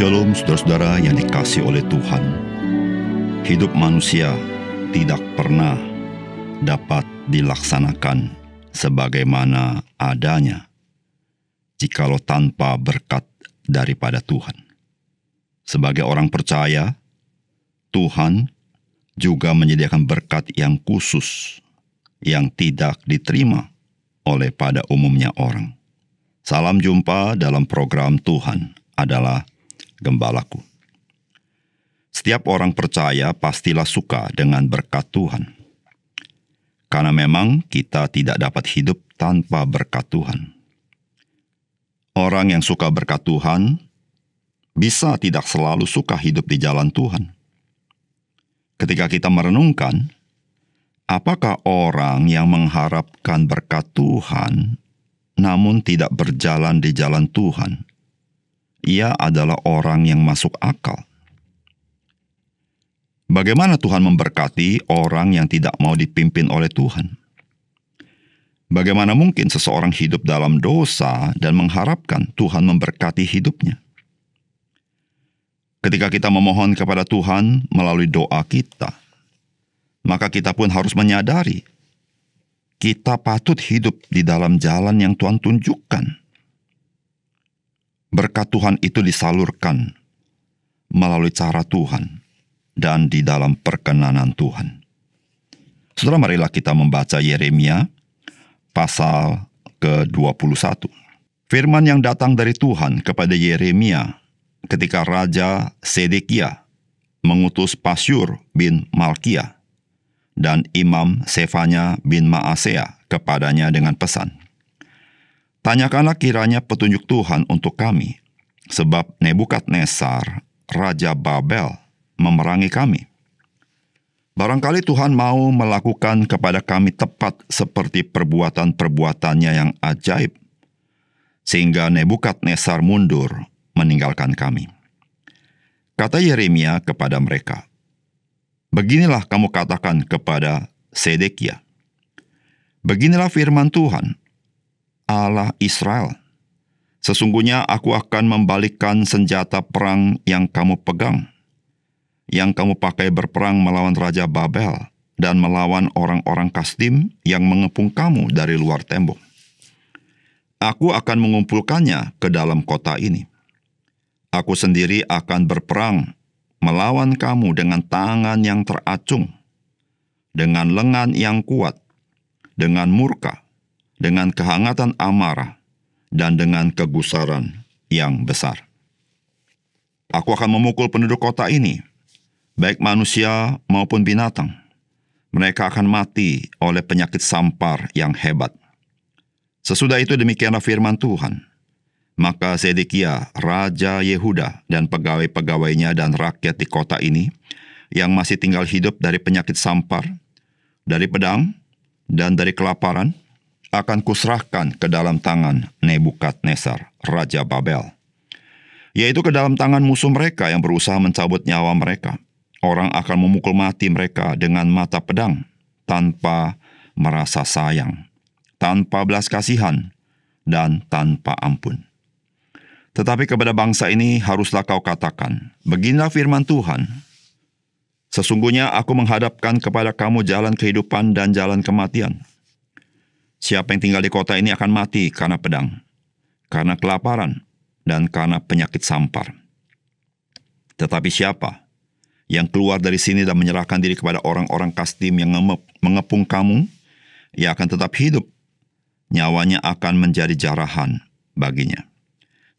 Shalom saudara-saudara yang dikasihi oleh Tuhan. Hidup manusia tidak pernah dapat dilaksanakan sebagaimana adanya jikalau tanpa berkat daripada Tuhan. Sebagai orang percaya, Tuhan juga menyediakan berkat yang khusus yang tidak diterima oleh pada umumnya orang. Salam jumpa dalam program Tuhan adalah Gembalaku. Setiap orang percaya pastilah suka dengan berkat Tuhan. Karena memang kita tidak dapat hidup tanpa berkat Tuhan. Orang yang suka berkat Tuhan bisa tidak selalu suka hidup di jalan Tuhan. Ketika kita merenungkan, apakah orang yang mengharapkan berkat Tuhan namun tidak berjalan di jalan Tuhan, ia adalah orang yang masuk akal? Bagaimana Tuhan memberkati orang yang tidak mau dipimpin oleh Tuhan? Bagaimana mungkin seseorang hidup dalam dosa dan mengharapkan Tuhan memberkati hidupnya? Ketika kita memohon kepada Tuhan melalui doa kita, maka kita pun harus menyadari kita patut hidup di dalam jalan yang Tuhan tunjukkan. Berkat Tuhan itu disalurkan melalui cara Tuhan dan di dalam perkenanan Tuhan. Saudara, marilah kita membaca Yeremia pasal ke-21. Firman yang datang dari Tuhan kepada Yeremia ketika Raja Sedekia mengutus Pasyur bin Malkia dan Imam Sefanya bin Maasea kepadanya dengan pesan, "Tanyakanlah kiranya petunjuk Tuhan untuk kami, sebab Nebukadnezar, Raja Babel, memerangi kami. Barangkali Tuhan mau melakukan kepada kami tepat seperti perbuatan-perbuatannya yang ajaib, sehingga Nebukadnezar mundur meninggalkan kami." Kata Yeremia kepada mereka, "Beginilah kamu katakan kepada Sedekia, beginilah firman Tuhan, Allah Israel, sesungguhnya aku akan membalikkan senjata perang yang kamu pegang, yang kamu pakai berperang melawan Raja Babel dan melawan orang-orang Kasdim yang mengepung kamu dari luar tembok. Aku akan mengumpulkannya ke dalam kota ini. Aku sendiri akan berperang melawan kamu dengan tangan yang teracung, dengan lengan yang kuat, dengan murka, dengan kehangatan amarah, dan dengan kegusaran yang besar. Aku akan memukul penduduk kota ini, baik manusia maupun binatang. Mereka akan mati oleh penyakit sampar yang hebat." Sesudah itu demikianlah firman Tuhan. Maka Zedekia, Raja Yehuda, dan pegawai-pegawainya dan rakyat di kota ini, yang masih tinggal hidup dari penyakit sampar, dari pedang, dan dari kelaparan, akan kuserahkan ke dalam tangan Nebukadnezar, Raja Babel, yaitu ke dalam tangan musuh mereka yang berusaha mencabut nyawa mereka. Orang akan memukul mati mereka dengan mata pedang, tanpa merasa sayang, tanpa belas kasihan, dan tanpa ampun. Tetapi kepada bangsa ini haruslah kau katakan, beginilah firman Tuhan, sesungguhnya aku menghadapkan kepada kamu jalan kehidupan dan jalan kematian. Siapa yang tinggal di kota ini akan mati karena pedang, karena kelaparan, dan karena penyakit sampar. Tetapi siapa yang keluar dari sini dan menyerahkan diri kepada orang-orang Kasdim yang mengepung kamu, ia akan tetap hidup. Nyawanya akan menjadi jarahan baginya.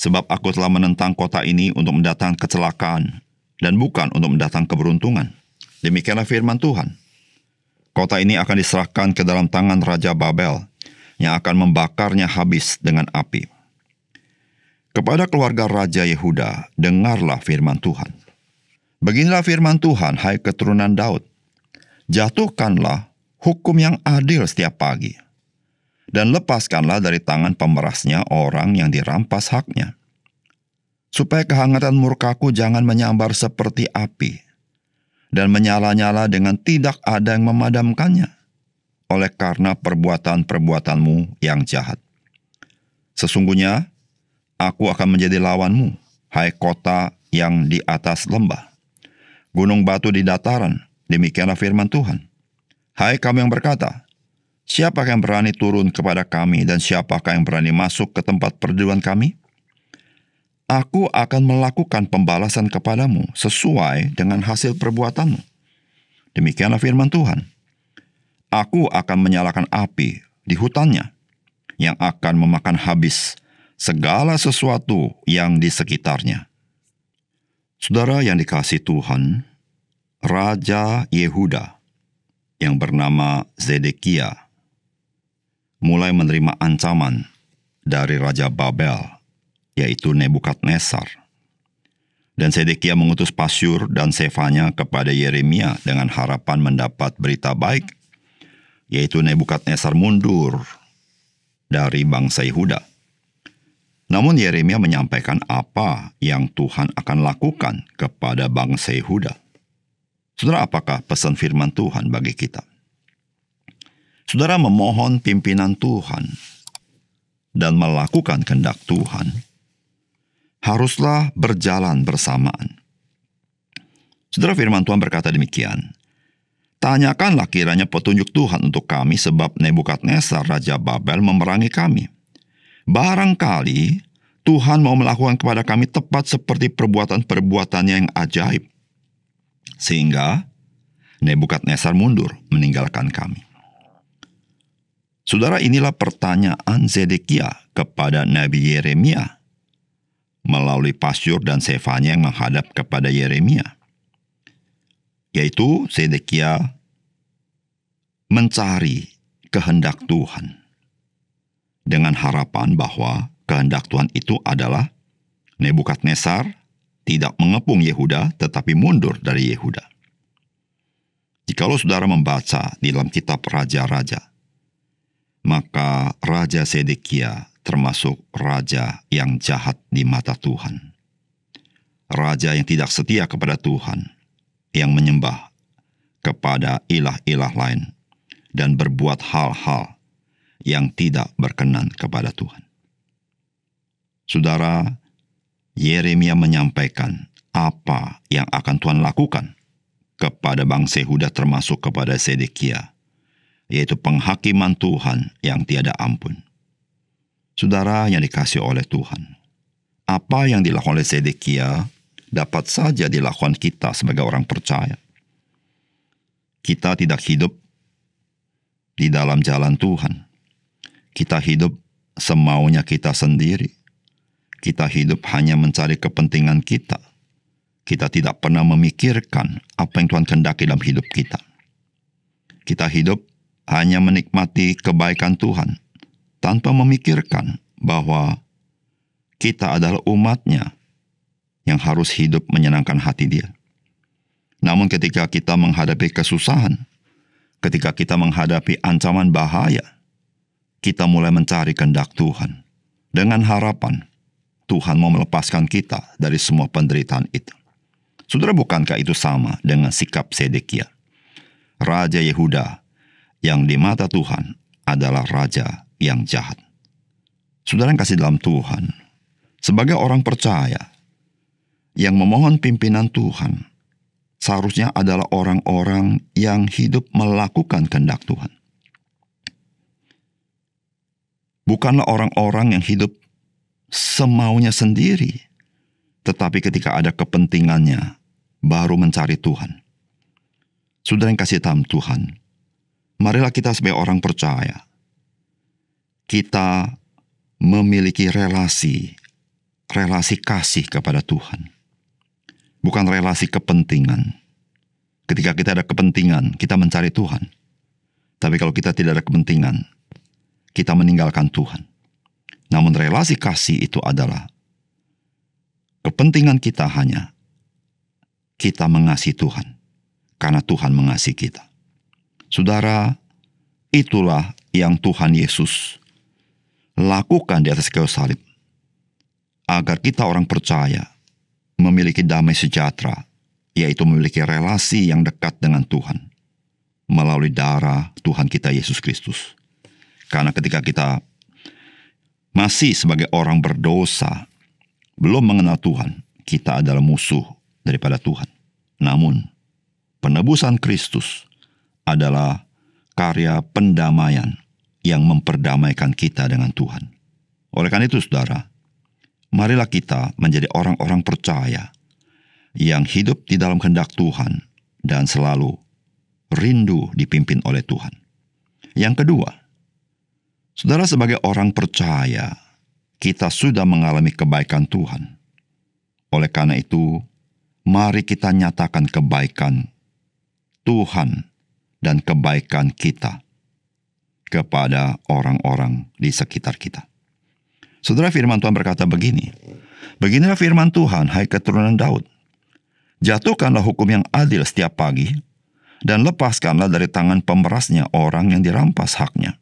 Sebab aku telah menentang kota ini untuk mendatangkan kecelakaan, dan bukan untuk mendatangkan keberuntungan. Demikianlah firman Tuhan. Kota ini akan diserahkan ke dalam tangan Raja Babel, yang akan membakarnya habis dengan api. Kepada keluarga Raja Yehuda, dengarlah firman Tuhan. Beginilah firman Tuhan, hai keturunan Daud. Jatuhkanlah hukum yang adil setiap pagi, dan lepaskanlah dari tangan pemerasnya orang yang dirampas haknya. Supaya kehangatan murkaku jangan menyambar seperti api, dan menyala-nyala dengan tidak ada yang memadamkannya, oleh karena perbuatan-perbuatanmu yang jahat. Sesungguhnya, aku akan menjadi lawanmu, hai kota yang di atas lembah, gunung batu di dataran. Demikianlah firman Tuhan. Hai kamu yang berkata, siapakah yang berani turun kepada kami dan siapakah yang berani masuk ke tempat perteduhan kami? Aku akan melakukan pembalasan kepadamu sesuai dengan hasil perbuatanmu. Demikianlah firman Tuhan. Aku akan menyalakan api di hutannya yang akan memakan habis segala sesuatu yang di sekitarnya. Saudara yang dikasihi Tuhan, Raja Yehuda yang bernama Zedekia mulai menerima ancaman dari Raja Babel, yaitu Nebukadnezar. Dan Zedekia mengutus Pasyur dan Sefanya kepada Yeremia dengan harapan mendapat berita baik, yaitu Nebukadnezar mundur dari bangsa Yehuda. Namun Yeremia menyampaikan apa yang Tuhan akan lakukan kepada bangsa Yehuda. Saudara, apakah pesan firman Tuhan bagi kita? Saudara, memohon pimpinan Tuhan dan melakukan kehendak Tuhan haruslah berjalan bersamaan. Saudara, firman Tuhan berkata demikian. Tanyakanlah kiranya petunjuk Tuhan untuk kami sebab Nebukadnezar Raja Babel memerangi kami. Barangkali Tuhan mau melakukan kepada kami tepat seperti perbuatan-perbuatannya yang ajaib, sehingga Nebukadnezar mundur meninggalkan kami. Saudara, inilah pertanyaan Zedekia kepada Nabi Yeremia melalui Pasyur dan Sefanya yang menghadap kepada Yeremia. Yaitu Zedekia mencari kehendak Tuhan dengan harapan bahwa kehendak Tuhan itu adalah Nebukadnezar tidak mengepung Yehuda tetapi mundur dari Yehuda. Jikalau saudara membaca di dalam kitab Raja-Raja, maka Raja Zedekia termasuk raja yang jahat di mata Tuhan. Raja yang tidak setia kepada Tuhan, yang menyembah kepada ilah-ilah lain dan berbuat hal-hal yang tidak berkenan kepada Tuhan. Saudara, Yeremia menyampaikan apa yang akan Tuhan lakukan kepada bangsa Yehuda termasuk kepada Zedekia, yaitu penghakiman Tuhan yang tiada ampun. Saudara yang dikasihi oleh Tuhan, apa yang dilakukan oleh Zedekia dapat saja dilakukan kita sebagai orang percaya. Kita tidak hidup di dalam jalan Tuhan. Kita hidup semaunya kita sendiri. Kita hidup hanya mencari kepentingan kita. Kita tidak pernah memikirkan apa yang Tuhan kehendaki dalam hidup kita. Kita hidup hanya menikmati kebaikan Tuhan tanpa memikirkan bahwa kita adalah umat-Nya yang harus hidup menyenangkan hati Dia. Namun ketika kita menghadapi kesusahan, ketika kita menghadapi ancaman bahaya, kita mulai mencari kehendak Tuhan dengan harapan Tuhan mau melepaskan kita dari semua penderitaan itu. Saudara, bukankah itu sama dengan sikap Zedekia, Raja Yehuda yang di mata Tuhan adalah raja yang jahat? Saudara yang kasih dalam Tuhan, sebagai orang percaya yang memohon pimpinan Tuhan, seharusnya adalah orang-orang yang hidup melakukan kehendak Tuhan. Bukanlah orang-orang yang hidup semaunya sendiri, tetapi ketika ada kepentingannya, baru mencari Tuhan. Saudara yang kasih dalam Tuhan, marilah kita sebagai orang percaya, kita memiliki relasi kasih kepada Tuhan. Bukan relasi kepentingan. Ketika kita ada kepentingan, kita mencari Tuhan. Tapi kalau kita tidak ada kepentingan, kita meninggalkan Tuhan. Namun relasi kasih itu adalah kepentingan kita hanya kita mengasihi Tuhan, karena Tuhan mengasihi kita. Saudara, itulah yang Tuhan Yesus lakukan di atas kayu salib, agar kita orang percaya memiliki damai sejahtera, yaitu memiliki relasi yang dekat dengan Tuhan, melalui darah Tuhan kita Yesus Kristus. Karena ketika kita masih sebagai orang berdosa, belum mengenal Tuhan, kita adalah musuh daripada Tuhan. Namun, penebusan Kristus adalah karya pendamaian yang memperdamaikan kita dengan Tuhan. Oleh karena itu, saudara, marilah kita menjadi orang-orang percaya yang hidup di dalam kehendak Tuhan dan selalu rindu dipimpin oleh Tuhan. Yang kedua, saudara, sebagai orang percaya, kita sudah mengalami kebaikan Tuhan. Oleh karena itu, mari kita nyatakan kebaikan Tuhan dan kebaikan kita kepada orang-orang di sekitar kita. Saudara, firman Tuhan berkata begini, "Beginilah firman Tuhan, hai keturunan Daud. Jatuhkanlah hukum yang adil setiap pagi, dan lepaskanlah dari tangan pemerasnya orang yang dirampas haknya.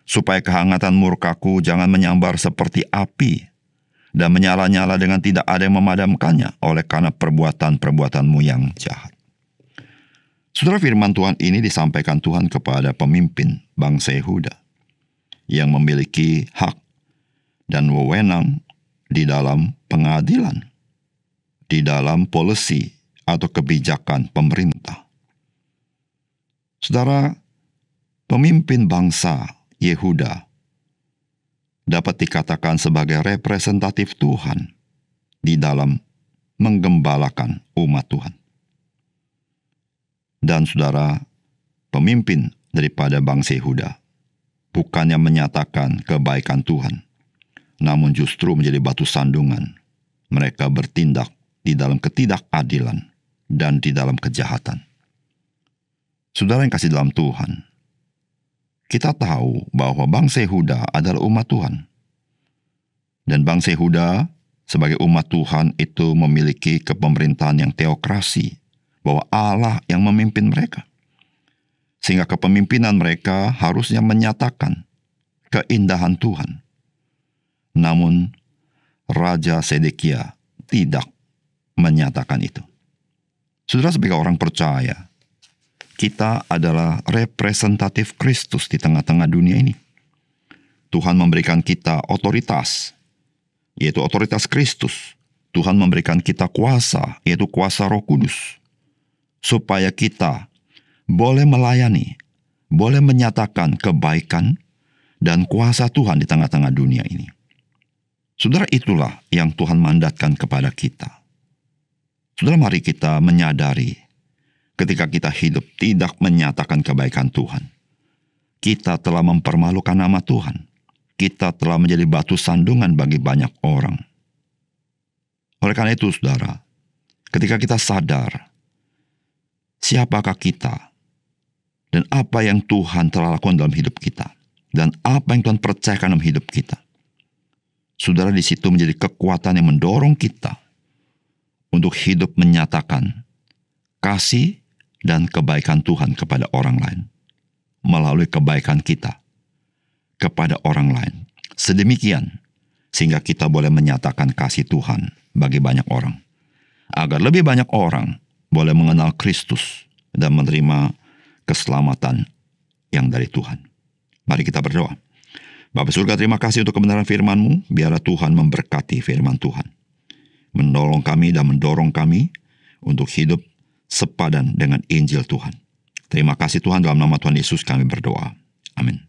Supaya kehangatan murkaku jangan menyambar seperti api, dan menyala-nyala dengan tidak ada yang memadamkannya oleh karena perbuatan-perbuatanmu yang jahat." Saudara, firman Tuhan ini disampaikan Tuhan kepada pemimpin bangsa Yehuda yang memiliki hak dan wewenang di dalam pengadilan, di dalam polisi atau kebijakan pemerintah. Saudara, pemimpin bangsa Yehuda dapat dikatakan sebagai representatif Tuhan di dalam menggembalakan umat Tuhan. Dan saudara, pemimpin daripada bangsa Yehuda bukannya menyatakan kebaikan Tuhan, namun justru menjadi batu sandungan. Mereka bertindak di dalam ketidakadilan dan di dalam kejahatan. Saudara yang kasih dalam Tuhan, kita tahu bahwa bangsa Yehuda adalah umat Tuhan. Dan bangsa Yehuda sebagai umat Tuhan itu memiliki kepemerintahan yang teokrasi, bahwa Allah yang memimpin mereka. Sehingga kepemimpinan mereka harusnya menyatakan keindahan Tuhan. Namun, Raja Sedekia tidak menyatakan itu. Saudara, sebagai orang percaya, kita adalah representatif Kristus di tengah-tengah dunia ini. Tuhan memberikan kita otoritas, yaitu otoritas Kristus. Tuhan memberikan kita kuasa, yaitu kuasa Roh Kudus, supaya kita boleh melayani, boleh menyatakan kebaikan dan kuasa Tuhan di tengah-tengah dunia ini. Saudara, itulah yang Tuhan mandatkan kepada kita. Saudara, mari kita menyadari ketika kita hidup tidak menyatakan kebaikan Tuhan, kita telah mempermalukan nama Tuhan. Kita telah menjadi batu sandungan bagi banyak orang. Oleh karena itu, saudara, ketika kita sadar siapakah kita dan apa yang Tuhan telah lakukan dalam hidup kita dan apa yang Tuhan percayakan dalam hidup kita, saudara, di situ menjadi kekuatan yang mendorong kita untuk hidup menyatakan kasih dan kebaikan Tuhan kepada orang lain melalui kebaikan kita kepada orang lain. Sedemikian sehingga kita boleh menyatakan kasih Tuhan bagi banyak orang, agar lebih banyak orang boleh mengenal Kristus dan menerima keselamatan yang dari Tuhan. Mari kita berdoa. Bapa surga, terima kasih untuk kebenaran firman-Mu. Biarlah Tuhan memberkati firman Tuhan, menolong kami dan mendorong kami untuk hidup sepadan dengan Injil Tuhan. Terima kasih Tuhan, dalam nama Tuhan Yesus kami berdoa. Amin.